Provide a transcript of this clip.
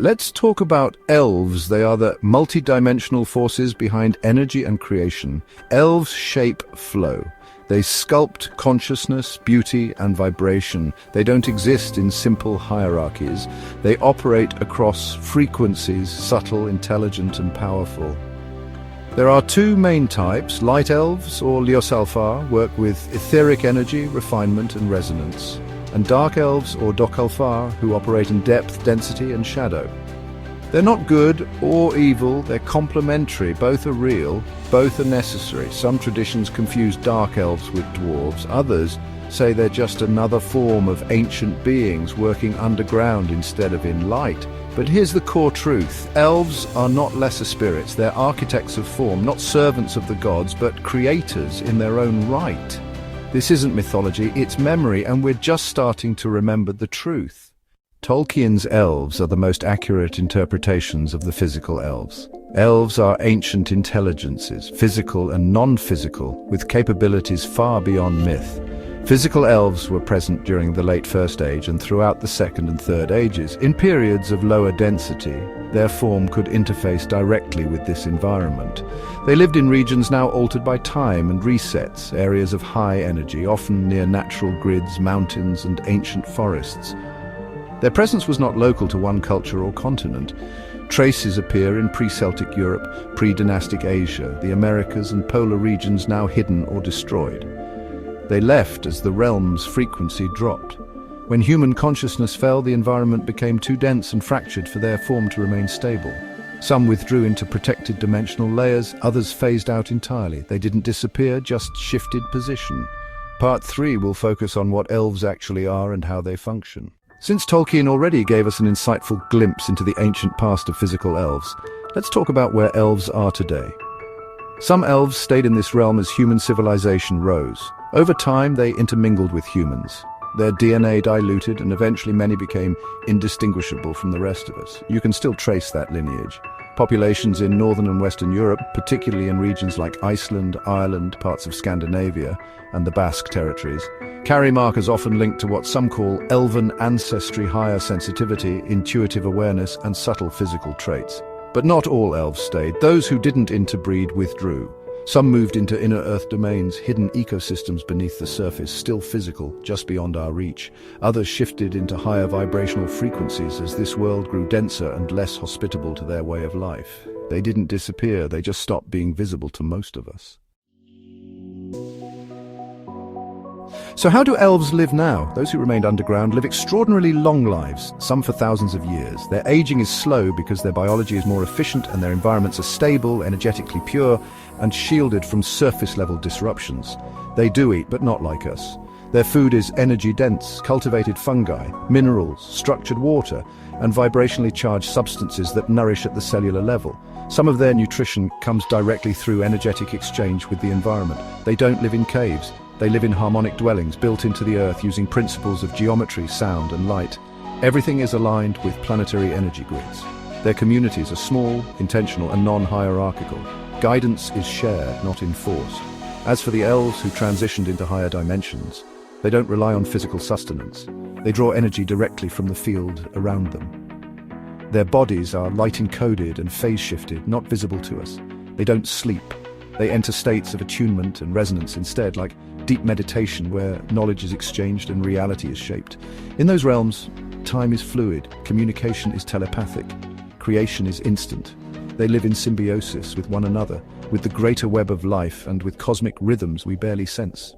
Let's talk about elves. They are the multi-dimensional forces behind energy and creation. Elves shape flow. They sculpt consciousness, beauty, and vibration. They don't exist in simple hierarchies. They operate across frequencies, subtle, intelligent, and powerful. There are two main types. Light elves, or Liosalfar, work with etheric energy, refinement, and resonance. And dark elves, or Dokalfar, who operate in depth, density, and shadow. They're not good or evil, they're complementary. Both are real, both are necessary. Some traditions confuse dark elves with dwarves. Others say they're just another form of ancient beings working underground instead of in light. But here's the core truth. Elves are not lesser spirits. They're architects of form, not servants of the gods, but creators in their own right. This isn't mythology, it's memory, and we're just starting to remember the truth. Tolkien's elves are the most accurate interpretations of the physical elves. Elves are ancient intelligences, physical and non-physical, with capabilities far beyond myth. Physical elves were present during the late First Age and throughout the Second and Third Ages. In periods of lower density, their form could interface directly with this environment. They lived in regions now altered by time and resets, areas of high energy, often near natural grids, mountains, and ancient forests. Their presence was not local to one culture or continent. Traces appear in pre-Celtic Europe, pre-dynastic Asia, the Americas, and polar regions now hidden or destroyed. They left as the realm's frequency dropped. When human consciousness fell, the environment became too dense and fractured for their form to remain stable. Some withdrew into protected dimensional layers, others phased out entirely. They didn't disappear, just shifted position. Part 3 will focus on what elves actually are and how they function. Since Tolkien already gave us an insightful glimpse into the ancient past of physical elves, let's talk about where elves are today. Some elves stayed in this realm as human civilization rose. Over time, they intermingled with humans. Their DNA diluted, and eventually many became indistinguishable from the rest of us. You can still trace that lineage. Populations in northern and western Europe, particularly in regions like Iceland, Ireland, parts of Scandinavia, and the Basque territories, carry markers often linked to what some call elven ancestry, higher sensitivity, intuitive awareness, and subtle physical traits. But not all elves stayed. Those who didn't interbreed withdrew. Some moved into inner earth domains, hidden ecosystems beneath the surface, still physical, just beyond our reach. Others shifted into higher vibrational frequencies as this world grew denser and less hospitable to their way of life. They didn't disappear, they just stopped being visible to most of us. So how do elves live now? Those who remained underground live extraordinarily long lives, some for thousands of years. Their aging is slow because their biology is more efficient and their environments are stable, energetically pure, and shielded from surface-level disruptions. They do eat, but not like us. Their food is energy-dense, cultivated fungi, minerals, structured water, and vibrationally charged substances that nourish at the cellular level. Some of their nutrition comes directly through energetic exchange with the environment. They don't live in caves. They live in harmonic dwellings built into the earth using principles of geometry, sound, and light. Everything is aligned with planetary energy grids. Their communities are small, intentional, and non-hierarchical. Guidance is shared, not enforced. As for the elves who transitioned into higher dimensions, they don't rely on physical sustenance. They draw energy directly from the field around them. Their bodies are light-encoded and phase-shifted, not visible to us. They don't sleep. They enter states of attunement and resonance instead, like deep meditation where knowledge is exchanged and reality is shaped. In those realms, time is fluid, communication is telepathic, creation is instant. They live in symbiosis with one another, with the greater web of life and with cosmic rhythms we barely sense.